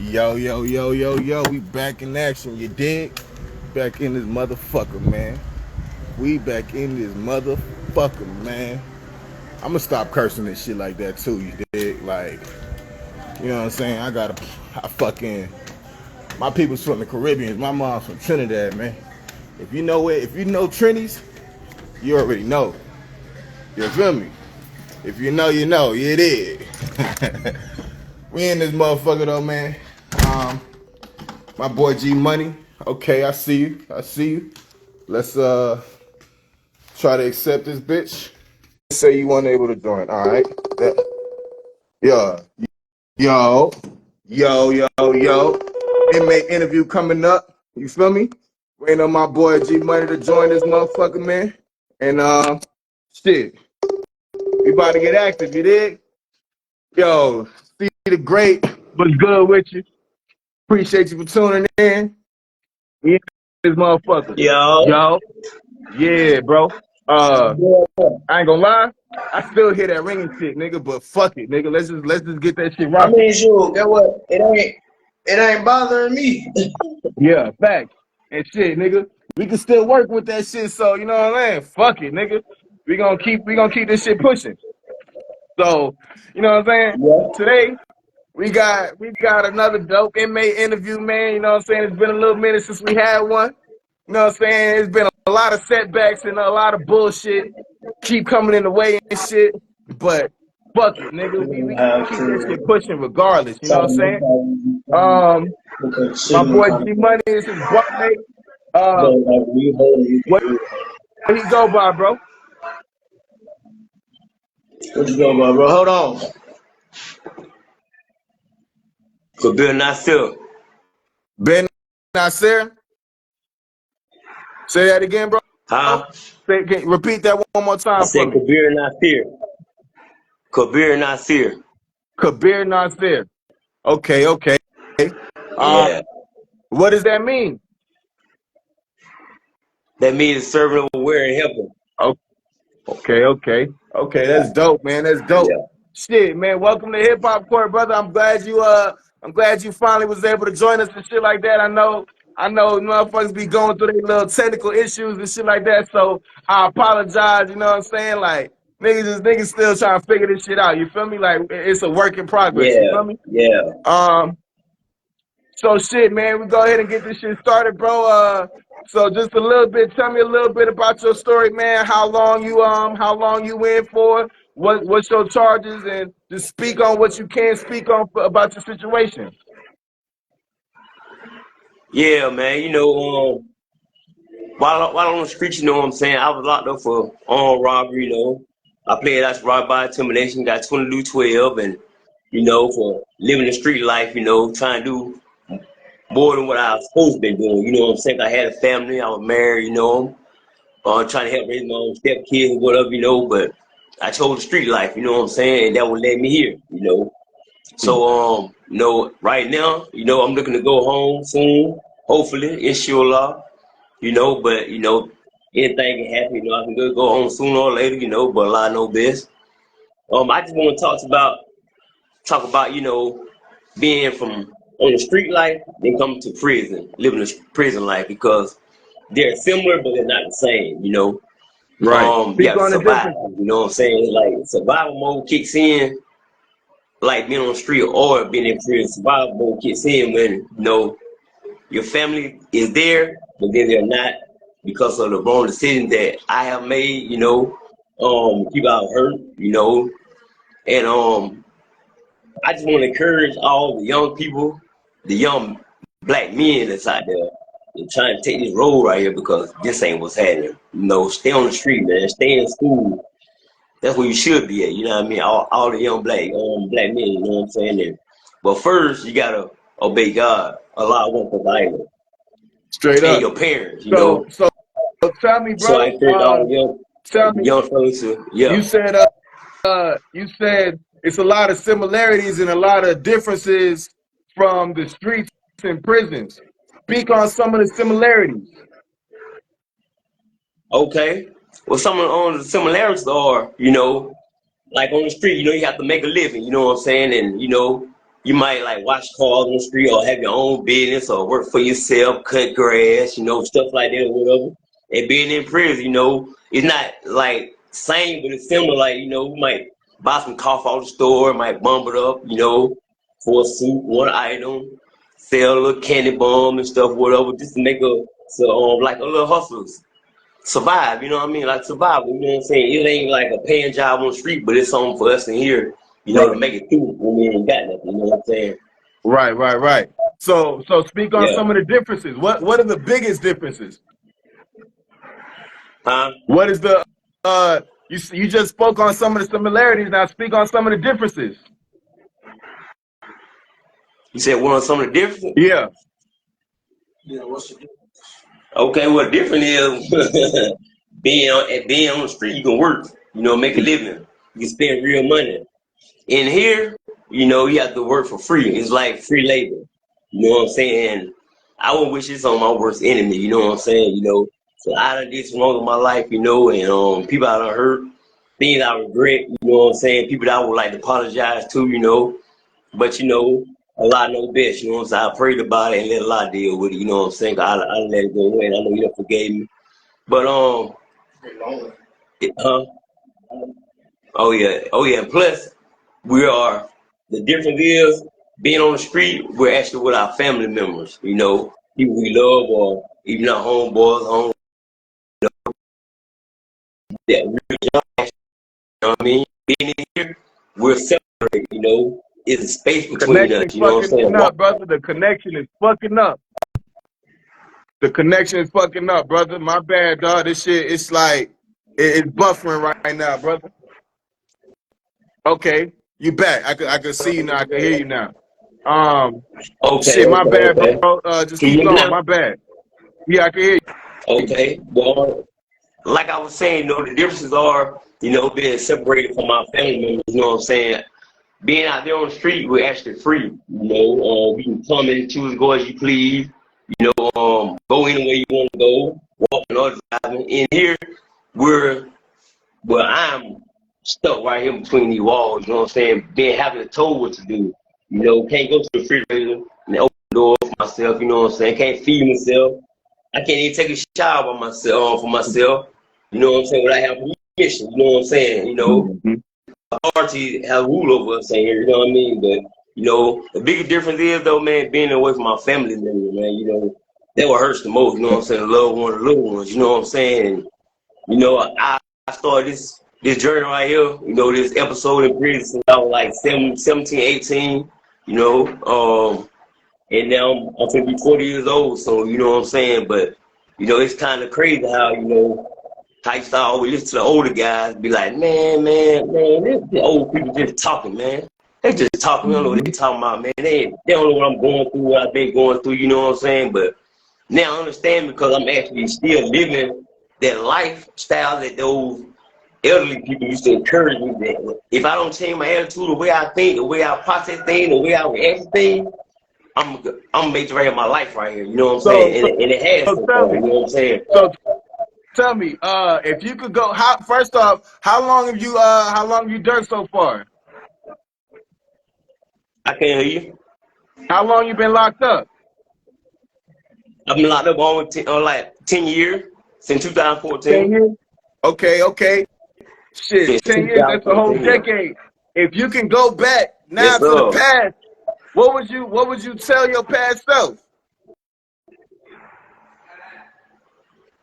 Yo, yo, yo, yo, yo, we back in action, you dig? Back in this motherfucker, man. We back in this motherfucker, man. I'ma stop cursing and shit like that too, you dig? Like, you know what I'm saying? I fucking, my people's from the Caribbean. My mom's from Trinidad, man. If you know it, if you know Trinities, you already know. You feel me? If you know, you know. You dig? We in this motherfucker though, man. Um, My boy G Money. Okay, I see you. I see you. Let's try to accept this bitch. Say you weren't able to join. All right. Yeah. Yo. Yo, yo, yo. Inmate interview coming up. You feel me? Waiting on my boy G Money to join this motherfucker, man. And shit. We about to get active, you dig? Yo, see the great. What's good with you? Appreciate you for tuning in. We in this motherfucker. Yo, Yo. Yeah, bro. I ain't gonna lie. I still hear that ringing shit, nigga. But fuck it, nigga. Let's just get that shit I rocking. mean, sure, get what? It ain't bothering me. Yeah, facts and shit, nigga. We can still work with that shit. So you know what I'm saying? Fuck it, nigga. We gonna keep this shit pushing. So you know what I'm saying? Yeah, Today we got another dope inmate interview, man. You know what I'm saying? It's been a little minute since we had one. You know what I'm saying? It's been a lot of setbacks and a lot of bullshit keep coming in the way and shit. But fuck it, nigga. we're We gonna gonna have keep that shit to pushing regardless. You know what solve I'm no saying? problem Um, because my shit in the boy car. G Money is his barmate. But Uh, like we hold you can what do he go by, bro? it. What you going about, bro? Hold on. Kabir Nasir. Ben Nasir. Say that again, bro. Huh? Repeat that one more I time for said me. Kabir Nasir. Kabir Nasir. Kabir Nasir. Okay, okay. Um, Yeah. what does that mean? That means serving aware and helping. Okay, okay, okay. That's dope, man. That's dope. Yeah. Shit, man. Welcome to Hip Hop Court, brother. I'm glad you finally was able to join us and shit like that. I know, motherfuckers be going through their little technical issues and shit like that. So I apologize. You know what I'm saying? Like niggas still trying to figure this shit out. You feel me? Like it's a work in progress. You Yeah. feel me? Yeah. Um, So shit, man, we go ahead and get this shit started, bro. So just a little bit, tell me a little bit about your story, man. How long you in for? What's your charges, and just speak on what you can speak on about your situation. Yeah, man. While on the street, you know what I'm saying? I was locked up for armed robbery, I played as robbed by intimidation, got 22-12, and, for living the street life, trying to do more than what I was supposed to be doing. You know what I'm saying? I had a family, I was married, trying to help raise my own stepkids and whatever, but I chose the street life, you know what I'm saying? And that would let me here. So, right now, I'm looking to go home soon, hopefully, inshallah. But anything can happen. I can go home sooner or later. But Allah know best. I just want to talk about being from on the street life, then coming to prison, living a prison life because they're similar, but they're not the same. Right. You Speak have to on the survive. differences. You know what I'm saying? Like survival mode kicks in, like being on the street or being in prison. Survival mode kicks in when your family is there, but then they're not because of the wrong decision that I have made, people out hurt, and I just want to encourage all the young people, the young black men that's out there, and trying to take this road right here because this ain't what's happening. Stay on the street, man. Stay in school. That's where you should be at. You know what I mean? All the young black men. You know what I'm saying? But first, you gotta obey God. Allah won't provide it. Straight And up. your parents, So tell me, So I bro. encourage all the Tell me. young fellas to, You yeah. said it's a lot of similarities and a lot of differences from the streets and prisons. Speak on some of the similarities. Okay. Well, some of the similarities are, like on the street, you have to make a living, you know what I'm saying? And, you might like wash cars on the street or have your own business or work for yourself, cut grass, stuff like that or whatever. And being in prison, it's not like same, but it's similar. Like, we might buy some coffee off the store, might bump it up, for a suit, one item, sell a little candy bomb and stuff, whatever, just to make like a little hustlers survive, you know what I mean? Like survival, you know what I'm saying? It ain't like a paying job on the street, but it's something for us in here, to Right. make it through when we ain't got nothing, you know what I'm saying? Right. So speak on Yeah. some of the differences. What are the biggest differences? Huh? What is the you just spoke on some of the similarities. Now speak on some of the differences. You said what are some of the differences? Yeah. Yeah, what's the difference? Okay, what different is being on the street, you can work, make a living. You can spend real money. In here, you have to work for free. It's like free labor. You know what I'm saying? I wouldn't wish this on my worst enemy, you know what I'm saying? So I done did some wrong in my life, and people I done hurt, things I regret, you know what I'm saying? People that I would like to apologize to. But a lot know best, you know what I'm saying? I prayed about it and let a lot deal with it, you know what I'm saying? I let it go away and I know you done forgave me. But oh yeah. And plus the difference is being on the street, we're actually with our family members, people we love or even our homeboys, that know what I mean? Being in here, we're separated, It's a space between us, you know what I'm saying? Up, brother. The connection is fucking up. The connection is fucking up, brother. My bad, dog. This shit, it's like, it's buffering right now, brother. Okay, you back. I could see you now. I can hear you now. Shit, my bad, bro. Just keep going. My bad. Yeah, I can hear you. Okay, well, like I was saying, the differences are, being separated from our family members, you know what I'm saying? Being out there on the street, we're actually free, we can come and choose to go as you please, go anywhere you want to go, walking or driving. In here, I'm stuck right here between these walls, you know what I'm saying? Being having to told what to do, can't go to the refrigerator and open the door for myself, you know what I'm saying? Can't feed myself. I can't even take a shower by myself for myself, you know what I'm saying? Without having permission, you know what I'm saying? Authority has rule over us in here, you know what I mean? But the biggest difference is though, man, being away from my family members, man, that what hurts the most, you know what I'm saying? The loved ones, the little ones, you know what I'm saying? And, I started this journey right here, this episode in prison since I was like 17, 18, and now I'm gonna be 40 years old, so you know what I'm saying? But it's kind of crazy how how you start always listen to the older guys, be like, man, the old people just talking, man. They just talking. I don't know what they talking about, man. They don't know what I'm going through, what I've been going through, you know what I'm saying? But now I understand because I'm actually still living that lifestyle that those elderly people used to encourage me that if I don't change my attitude, the way I think, the way I process things, the way I react to things, I'm gonna make the rest of my life right here, you know what I'm saying? And it has so far, you know what I'm saying? So tell me, if you could go, first off, how long have you done so far? I can't hear you. How long you been locked up? I've been locked up on like 10 years since 2014. 10 years? Okay. Shit, 10 years, that's a whole decade. If you can go back now to the past, what would you tell your past self?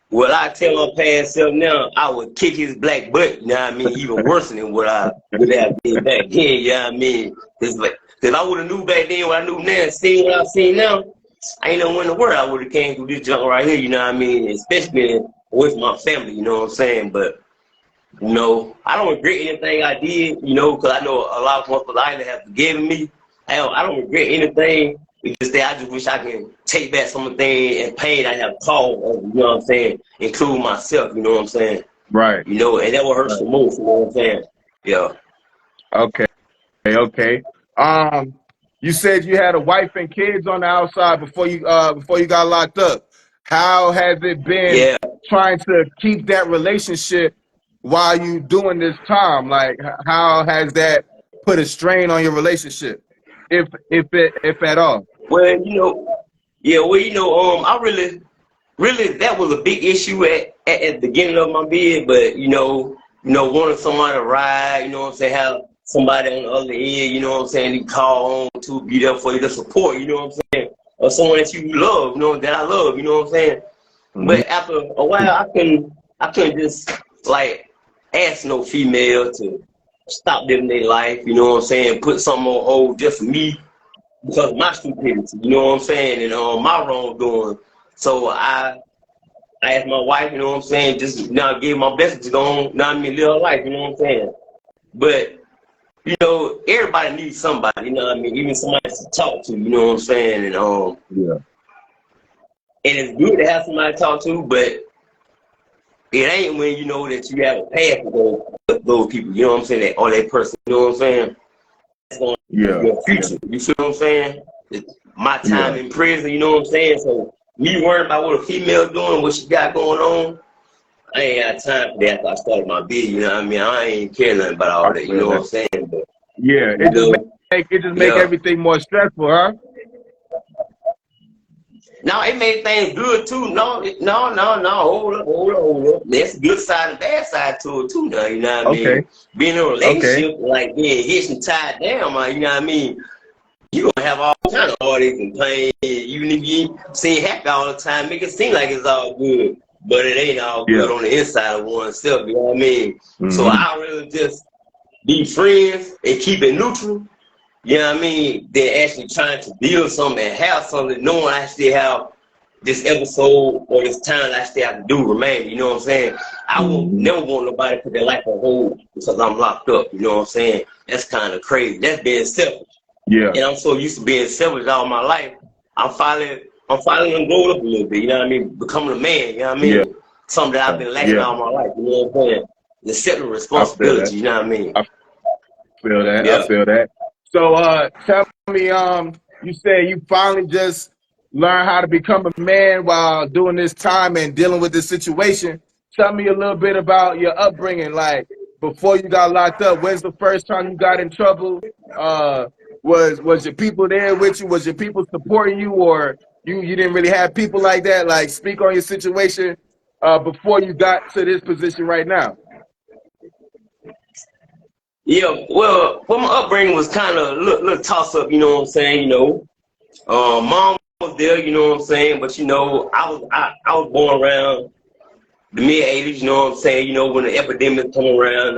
What I tell my past self now, I would kick his black butt, you know what I mean? Even worse than what I would have did back then, you know what I mean? Cause I would have knew back then what I knew now, seeing what I've seen now, I ain't know when in the world I would have came through this junk right here, you know what I mean? Especially with my family, you know what I'm saying? But, I don't regret anything I did, because I know a lot of motherfuckers I have forgiven me. I don't regret anything. It's just that I just wish I could take back some of the things and pain I have caused, you know what I'm saying? Including myself, you know what I'm saying? Right. And that what hurts the most, you know what I'm saying? Yeah. Okay. You said you had a wife and kids on the outside before you got locked up. How has it been trying to keep that relationship while you doing this time? Like, how has that put a strain on your relationship? if at all? Well, yeah, well, I really, that was a big issue at the beginning of my bid, but wanting somebody to ride, have somebody on the other end, you call on to be there for you to support, or someone that you love, that I love, But after a while, I couldn't just like ask no female to stop living their life, put something on hold just for me because of my stupidity, and my wrongdoing. So I asked my wife, just now give my blessing to go on, live her life, But everybody needs somebody, even somebody to talk to, And Yeah. and it's good to have somebody to talk to, but it ain't when you know that you have a path with those people, that or that person, That's going to be your future. You feel what I'm saying? My time in prison, So me worrying about what a female doing, what she got going on, I ain't had time for that after I started my bid, I ain't care nothing about all that, what I'm saying? But, it just make everything more stressful, huh? No, it made things good too. No. Hold up. There's a good side and bad side to it too. Now, you know what I mean? Being in a relationship, like being hitched and tied down, you know what I mean? You gonna have all kind of heartaches and pain, even if you seem happy all the time. Make it seem like it's all good, but it ain't all good on the inside of oneself. You know what I mean? So I really just be friends and keep it neutral. You know what I mean? They're actually trying to build something and have something, knowing I still have this episode or this time I still have to do remain. You know what I'm saying? I will never want nobody to put their life on hold because I'm locked up. You know what I'm saying? That's kind of crazy. That's being selfish. Yeah. And I'm so used to being selfish all my life. I'm finally growing up a little bit. You know what I mean? Becoming a man. You know what I mean? Yeah. Something that I've been lacking all my life. You know what I'm saying? Accepting responsibility. You know what I mean? I feel that. Yeah. I feel that. So tell me, you said you finally just learned how to become a man while doing this time and dealing with this situation. Tell me a little bit about your upbringing. Like before you got locked up, when's the first time you got in trouble? Was your people there with you? Was your people supporting you, or you didn't really have people like that? Like speak on your situation before you got to this position right now. Yeah, well, my upbringing was kind of a little toss up, you know what I'm saying, Mom was there, you know what I'm saying, but I was born around the mid-'80s, you know what I'm saying, when the epidemic come around,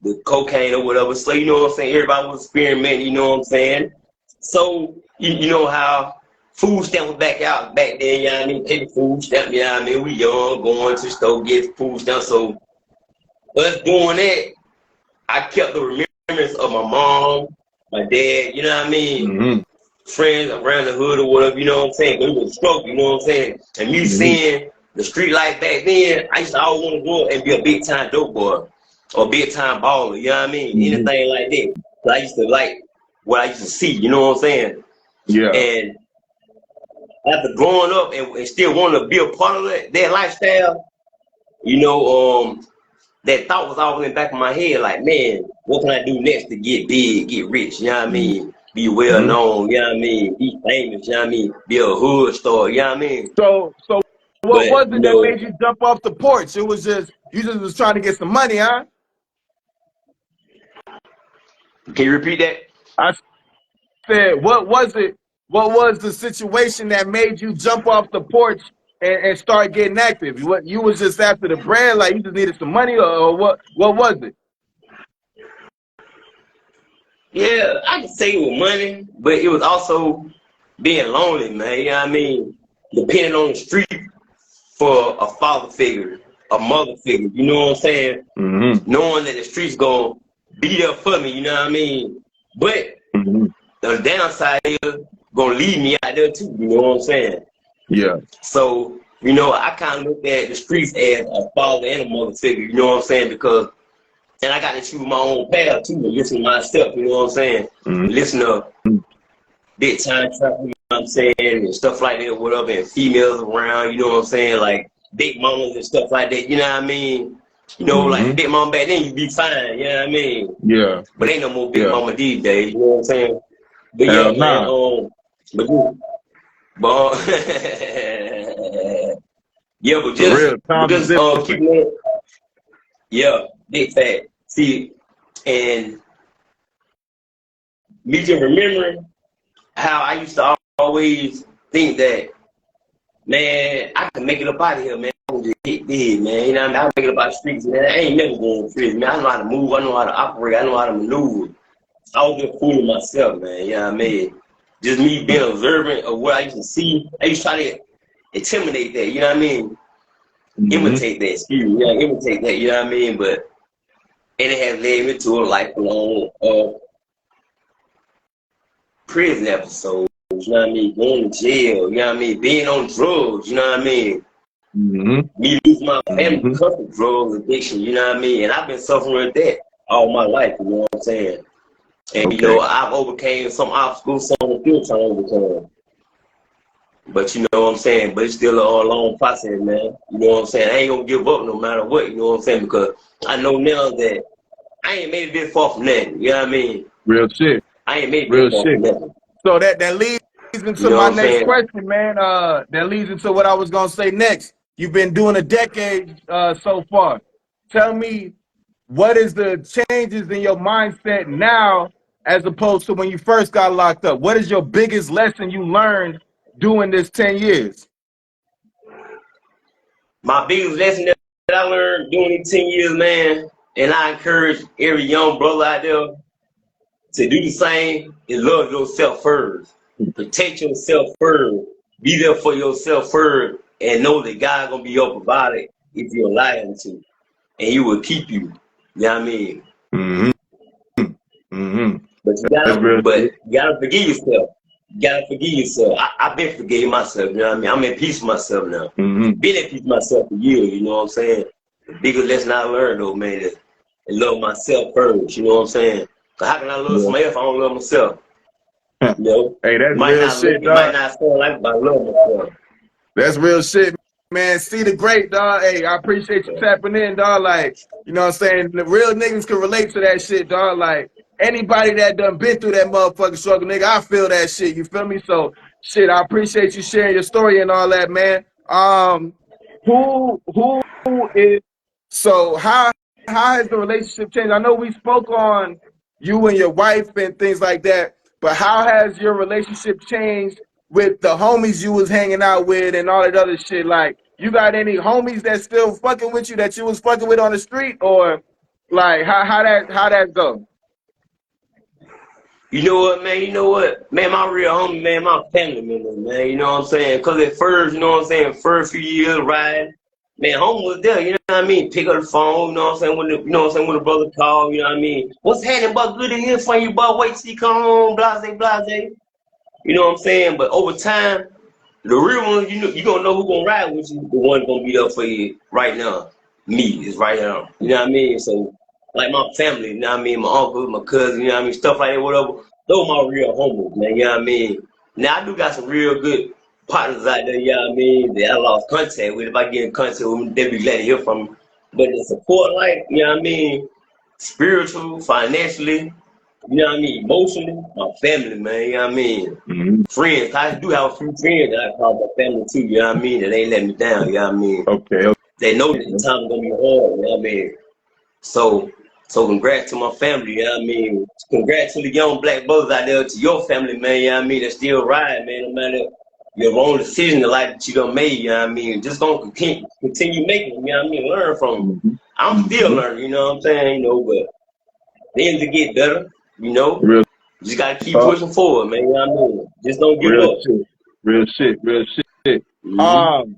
the cocaine or whatever, so you know what I'm saying, everybody was experimenting, you know what I'm saying. So you know how food stamp was back then, you know what I mean, take food stamp, you know what I mean, we young, going to the store, get food stamp, so us doing that, I kept the remembrance of my mom, my dad, you know what I mean? Friends around the hood or whatever, you know what I'm saying? But it was a struggle, you know what I'm saying? And me seeing the street life back then, I used to always want to grow up and be a big time dope boy or big time baller, you know what I mean? Anything like that. So I used to like what I used to see, you know what I'm saying? Yeah. And after growing up and still wanting to be a part of that lifestyle, that thought was always in the back of my head, like, man, what can I do next to get big, get rich, you know what I mean? Be well known, you know what I mean? Be famous, you know what I mean? Be a hood star, you know what I mean? So what was it that made you jump off the porch? It was just, you just was trying to get some money, huh? Can you repeat that? I said, what was the situation that made you jump off the porch and start getting active? You was just after the bread, like you just needed some money, or what was it? Yeah, I could say it was money, but it was also being lonely, man, you know what I mean? Depending on the street for a father figure, a mother figure, you know what I'm saying? Knowing that the street's gonna be there for me, you know what I mean? But the downside is gonna leave me out there too, you know what I'm saying? Yeah. So, I kind of look at the streets as a father and a mother figure, you know what I'm saying? Because, and I got to choose my own path too, and listen to myself, you know what I'm saying? Listen to big time trap, you know what I'm saying? And stuff like that, whatever, and females around, you know what I'm saying? Like big mamas and stuff like that, you know what I mean? Like big mama back then, you be fine, you know what I mean? Yeah. But ain't no more big mama these days, you know what I'm saying? But yeah, Hell man. nah. But but yeah, For real, but times just are keep different. it. Yeah, big fat. See, and me just remembering how I used to always think that, man, I can make it up out of here, man. I can just get big, man. You know what I mean? I can make it up out the streets, man. I ain't never going to prison, man. I know how to move. I know how to operate. I know how to maneuver. I was just fooling myself, man. You know what I mean? Just me being observant of what I used to see. I used to try to intimidate that, you know what I mean? Mm-hmm. Imitate that, excuse me. Yeah, imitate that, you know what I mean? But and it has led me to a lifelong prison episode. You know what I mean? Going to jail, you know what I mean? Being on drugs, you know what I mean? Mm-hmm. Me losing my family Mm-hmm. because of drug addiction, you know what I mean? And I've been suffering with that all my life, you know what I'm saying? And you Okay. know, I've overcame some obstacles, some I'm still trying to overcome. But you know what I'm saying? But it's still a long process, man. You know what I'm saying? I ain't gonna give up no matter what, you know what I'm saying? Because I know now that I ain't made it this far from nothing, you know what I mean? Real shit. I ain't made it Real this far from shit. nothing. So that leads You into know my what I'm next saying? question, man. That leads into what I was gonna say next. You've been doing a decade so far. Tell me, what is the changes in your mindset now as opposed to when you first got locked up? What is your biggest lesson you learned doing this 10 years? My biggest lesson that I learned doing these 10 years, man, and I encourage every young brother out there to do the same, is love yourself first. Protect yourself first. Be there for yourself first, and know that God gonna be your provider if you allow him to, and he will keep you. You know what I mean? Mm-hmm. Mm-hmm. But That's real shit. you gotta forgive yourself. You gotta forgive yourself. I've been forgiving myself. You know what I mean? I'm in peace with myself now. Mm-hmm. Been at peace with myself for years. You know what I'm saying? The biggest lesson I learned though, man, is to love myself first. You know what I'm saying? 'Cause how can I love Yeah. somebody else if I don't love myself? You know, Hey, that's might real not look, shit, it might dog. not sound like, it, but I love myself. That's real shit, man. See the great, dog. Hey, I appreciate you So, tapping in, dog. Like, you know what I'm saying? The real niggas can relate to that shit, dog. Like, anybody that done been through that motherfucking struggle, nigga, I feel that shit. You feel me? So, shit, I appreciate you sharing your story and all that, man. Who is, so how has the relationship changed? I know we spoke on you and your wife and things like that, but how has your relationship changed with the homies you was hanging out with and all that other shit? Like, you got any homies that still fucking with you that you was fucking with on the street, or like how that go? you know what, man? You know what? Man, my real homie, man, my family member, man. You know what I'm saying? Because at first, you know what I'm saying, first few years riding, man, home was there, you know what I mean? Pick up the phone, you know what I'm saying, you know what I'm saying, when the brother called, you know what I mean? What's happening, but good to hear from you, but wait till you come home, blase, blase. You know what I'm saying? But over time, the real one, you know, you gonna know who gonna ride with you. The one gonna be there for you right now. Me is right now. You know what I mean? So, like my family, you know what I mean? My uncle, my cousin, you know what I mean? Stuff like that, whatever. Those are my real homies, man. You know what I mean? Now I do got some real good partners out there. You know what I mean? That I lost contact with. If I get in contact with them, they be glad to hear from me. But the support, like, you know what I mean? Spiritual, financially, you know what I mean? Emotionally, my family, man. You know what I mean? Mm-hmm. Friends. I do have a few friends that I call my family too, you know what I mean? That ain't let me down, you know what I mean? Okay. They know that the time's gonna be hard, you know what I mean? So congrats to my family, you know what I mean? Congrats to the young black brothers out there, to your family, man, you know what I mean? That still ride, man, no matter your own decision in life that you done made, you know what I mean? Just gonna continue making them, you know what I mean? Learn from them. Mm-hmm. I'm still Mm-hmm. learning, you know what I'm saying? You know, but things to get better, you know? Real Just gotta keep talk. pushing forward, man, you know what I mean? Just don't give Real up. shit. Real shit. Real shit. Mm-hmm. Um,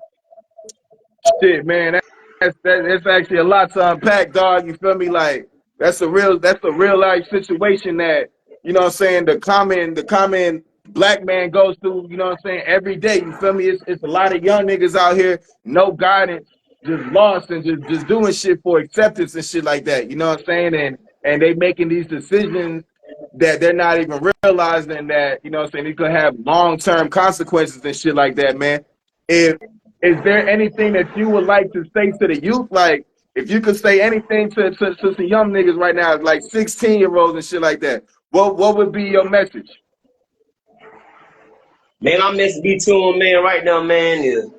Shit, man, that's actually a lot to unpack, dog. You feel me? Like, that's a real life situation that, you know what I'm saying, the common black man goes through, you know what I'm saying, every day. You feel me? It's a lot of young niggas out here, no guidance, just lost and just doing shit for acceptance and shit like that. You know what I'm saying? And they making these decisions that they're not even realizing that, you know what I'm saying, it could have long-term consequences and shit like that, man. If Is there anything that you would like to say to the youth? Like, if you could say anything to some young niggas right now, like 16-year-olds and shit like that, what would be your message? Man, my message be to him, man, right now, man, is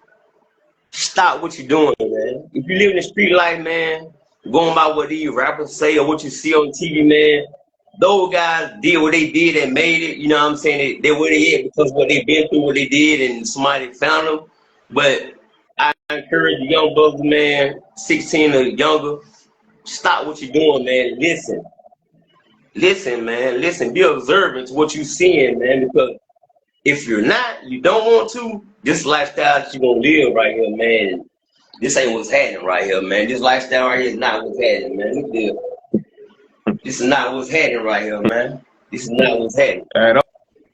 stop what you're doing, man. If you live in the street life, man, going by what these rappers say or what you see on TV, man, those guys did what they did and made it. You know what I'm saying? They where they at because what they been through, what they did, and somebody found them. But I encourage the young brothers, man, 16 or younger, stop what you're doing, man. Listen. Listen, man. Listen. Be observant to what you're seeing, man, because if you're not, you don't want to, this lifestyle that you're going to live right here, man, this ain't what's happening right here, man. This lifestyle right here is not what's happening, man. This is not what's happening right here, man. This is not what's happening. And,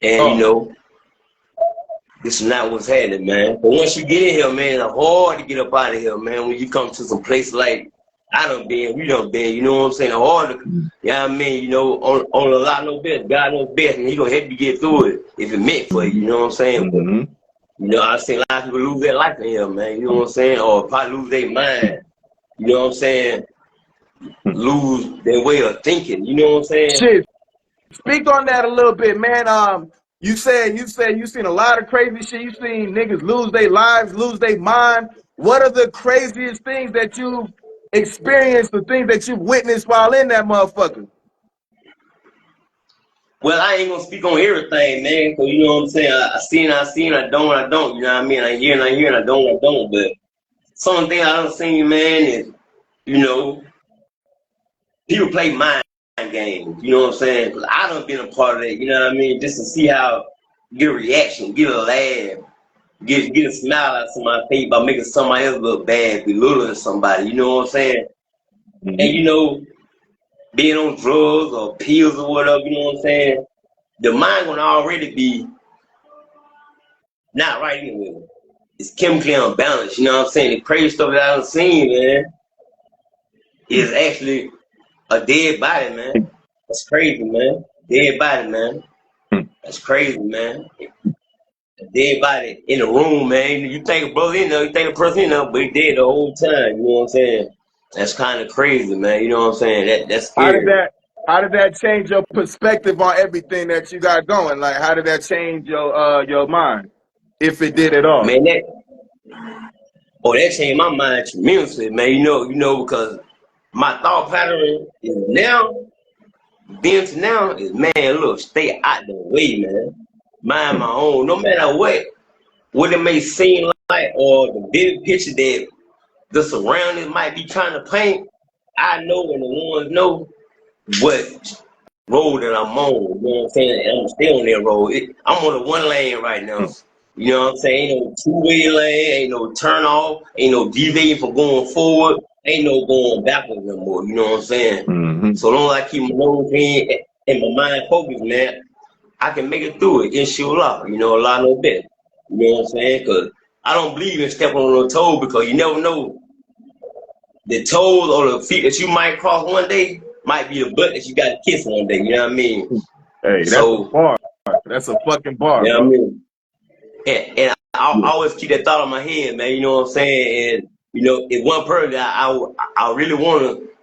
you know, this is not what's happening, man. But once you get in here, man, it's hard to get up out of here, man, when you come to some place like I done been, we done been, you know what I'm saying? Hard to, you know what I mean? You know, on a lot no best. God knows best, and he gonna help you get through it if it meant for you, you know what I'm saying? But, you know, I've seen a lot of people lose their life in here, man, you know what I'm saying? Or probably lose their mind, you know what I'm saying? Lose their way of thinking, you know what I'm saying? Shit. Speak on that a little bit, man. You said you seen a lot of crazy shit. You seen niggas lose their lives, lose their mind. What are the craziest things that you've experienced, the things that you've witnessed while in that motherfucker? Well, I ain't gonna speak on everything, man, cause you know what I'm saying. I see, I don't. You know what I mean? I hear, I don't. But something I done seen, man, is you know people play mind games. You know what I'm saying? Cause I done been a part of that. You know what I mean? Just to see how get a reaction, get a laugh, get a smile out of somebody's face by making somebody else look bad, belittling somebody. You know what I'm saying? And you know, being on drugs or pills or whatever, you know what I'm saying? The mind gonna already be not right anyway. It's chemically unbalanced, you know what I'm saying? The crazy stuff that I done seen, man, is actually a dead body, man. That's crazy, man. Dead body, man. That's crazy, man. A dead body in the room, man. You think a brother in there, you think a person in there, but he dead the whole time, you know what I'm saying? That's kind of crazy, man. You know what I'm saying? That's scary. How did that change your perspective on everything that you got going? Like, how did that change your mind, if it did at all? Man, that changed my mind tremendously, man. You know, because my thought pattern is now, being to now, is man, look, stay out the way, man. Mind my own, no matter what it may seem like, or the big picture that the surroundings might be trying to paint. I know, and the ones know what road that I'm on, you know what I'm saying? And I'm still on that road. I'm on the one lane right now. You know what I'm saying? Ain't no two-way lane, ain't no turn off, ain't no deviating from going forward, ain't no going backwards no more. You know what I'm saying? So long as I keep my nose in and my mind focused, man, I can make it through it, inshallah. You know, a lot no better. You know what I'm saying? Because I don't believe in stepping on no toe, because you never know. The toes or the feet that you might cross one day might be the butt that you got to kiss one day. You know what I mean? Hey, that's a bar. That's a fucking bar. You know what I mean? And I always keep that thought in my head, man. You know what I'm saying? And you know, if one person I really want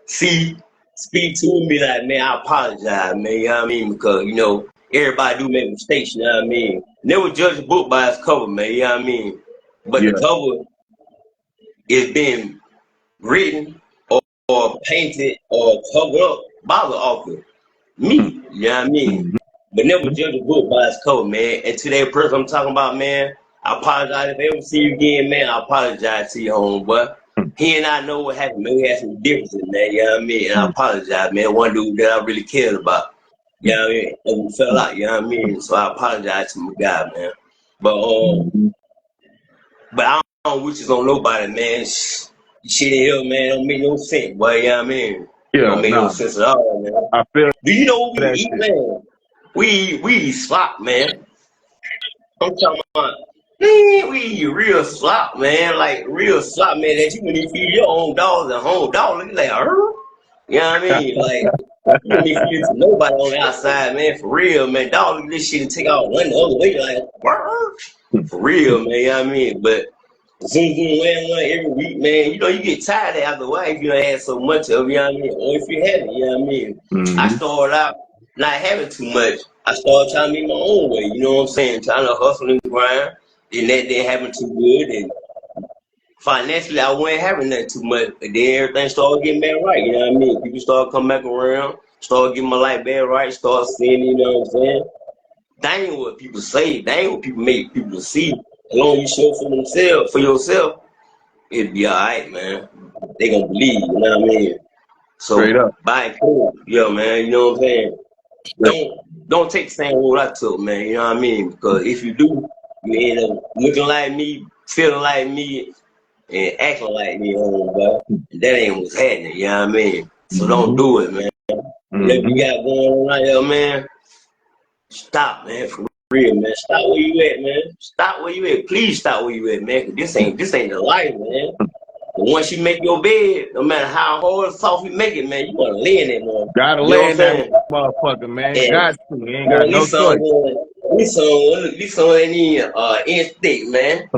to speak to me, like, man, I apologize, man. You know what I mean? Because you know, everybody do make mistakes. You know what I mean? Never judge a book by its cover, man. You know what I mean? But the cover is being written or painted or covered up by the author. Me, you know what I mean? But never judge a book by its cover, man. And to that person I'm talking about, man, I apologize. If I ever see you again, man, I apologize to you, homeboy. He and I know what happened, man. We had some differences, man, you know what I mean? And I apologize, man. One dude that I really cared about, you know what I mean? And we fell out, you know what I mean? So I apologize to my guy, man. But I don't wish this on nobody, man. Shit in here, man, don't make no sense, boy. You know what I mean? Yeah, don't make no sense at all, man. I feel. Do you know what we eat, man? We eat slop, man. I'm talking about, man, we eat real slop, man. Like real slop, man. That you when you feed your own dogs at home, dog looking like, you know what I mean? Like you don't need to feed it to nobody on the outside, man. For real, man. Dog look at this shit and take out one the other way, like, for real, man. You know what I mean? But zoom wearing one every week, man. You know, you get tired after a while if you don't have so much of it, you know what I mean? Or if you haven't, you know what I mean? I started out not having too much, I started trying to make my own way. You know what I'm saying? Trying to hustle and grind, and that didn't happen too good. And financially, I wasn't having that too much. And then everything started getting back right. You know what I mean? People started coming back around, started getting my life back right, started seeing me. You know what I'm saying? That ain't what people say. That ain't what people make people see. As long as you show for themselves, for yourself, it'll be all right, man. They gonna believe. You know what I mean? Straight So up. buy it cool, yeah, man. You know what I'm saying? Yeah. Don't take the same road I took, man. You know what I mean? Because if you do, you end up looking like me, feeling like me, and acting like me, bro. That ain't what's happening. You know what I mean? So don't do it, man. Whatever you got going on out there, man, stop, man. For real, man. Stop where you at, man. Stop where you at. Please stop where you at, man. 'Cause this ain't the life, man. And once you make your bed, no matter how hard or soft you make it, man, you wanna lay in it, man. Gotta You know what I'm land that saying? motherfucker, man. And Got to. You ain't got man, no choice. these songs ain't even instinct, man.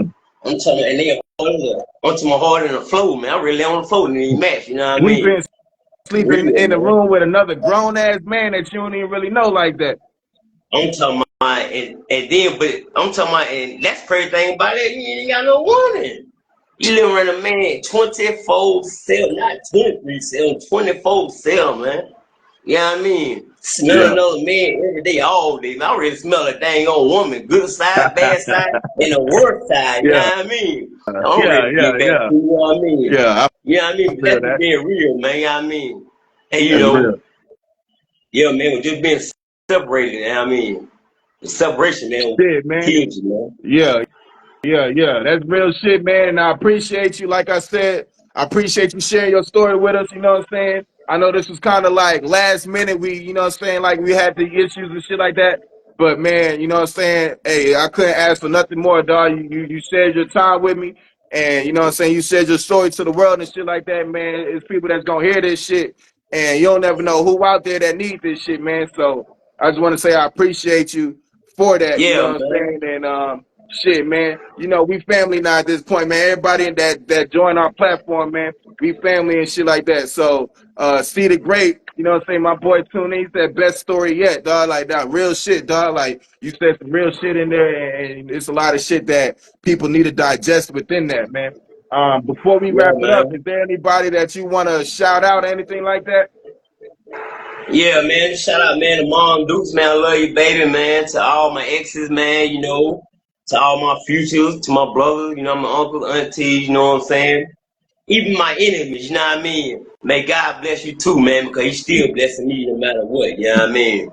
I'm talking, and they I'm to my heart in the flow, man. I really on the flow in the match, you know what I We've mean? been For sleeping real, in the man. room with another grown ass man that you don't even really know like that. I'm talking about, and then, but I'm talking about, and that's the crazy thing about it. You ain't got no warning. You live around a man 24/7, not 23/7, 24/7, man. You know what I mean? Smell Yeah. another man every day, all day. I already smell a dang old woman, good side, bad side, and the worst side. You know Yeah. what I mean? I'm Yeah. ready to Yeah. get back to Yeah. you know what I mean? Yeah. You know what I I mean? But feel that's just that. being real, man. You know what I mean? And That's real. yeah, man, with just being separated. You know what I mean? The separation, man, Shit, man. kills you, man. Yeah. Yeah, yeah, that's real shit, man. And I appreciate you. Like I said, I appreciate you sharing your story with us. You know what I'm saying? I know this was kind of like last minute. You know what I'm saying? Like we had the issues and shit like that. But man, you know what I'm saying? Hey, I couldn't ask for nothing more, dog. You shared your time with me. And you know what I'm saying? You shared your story to the world and shit like that, man. It's people that's going to hear this shit. And you don't never know who out there that needs this shit, man. So I just want to say I appreciate you for that. You Yeah, know what I'm man. saying? And, shit, man. You know, we family now at this point, man. Everybody that join our platform, man, we family and shit like that. So, see the great, you know what I'm saying? My boy Tune, he said best story yet, dog. Like that real shit, dog. Like you said some real shit in there, and it's a lot of shit that people need to digest within that, man. Before we Yeah, wrap it up, man. is there anybody that you want to shout out or anything like that? Yeah, man. Shout out, man, to Mom Dukes, man. I love you, baby, man. To all my exes, man, you know. To all my futures, to my brothers, you know, my uncles, aunties, you know what I'm saying? Even my enemies, you know what I mean? May God bless you too, man, because He's still blessing me no matter what, you know what I mean?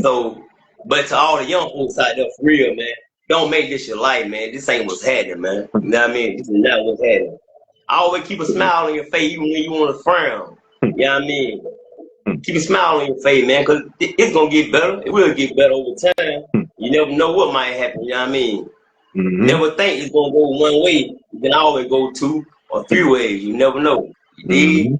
So, but to all the young folks out there, for real, man, don't make this your life, man. This ain't what's happening, man. You know what I mean? This is not what's happening. Always keep a smile on your face, even when you want to frown. You know what I mean? Keep a smile on your face, man, because it's going to get better. It will get better over time. You never know what might happen, you know what I mean? Mm-hmm. Never think it's going to go one way. You can always go two or three ways. You never know. You dig?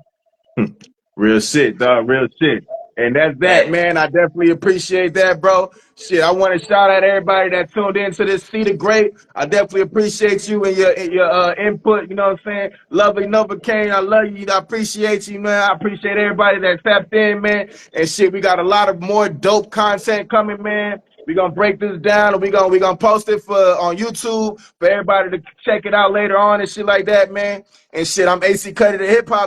Mm-hmm. Real shit, dog. Real shit. And that's that, Right. man. I definitely appreciate that, bro. Shit, I want to shout out everybody that tuned in to this See the Great. I definitely appreciate you and your input. You know what I'm saying? Lovely Nova Kane, I love you. I appreciate you, man. I appreciate everybody that tapped in, man. And shit, we got a lot of more dope content coming, man. We're gonna break this down and we gonna post it for on YouTube for everybody to check it out later on and shit like that, man. And shit, I'm AC Cuddy the Hip Hop.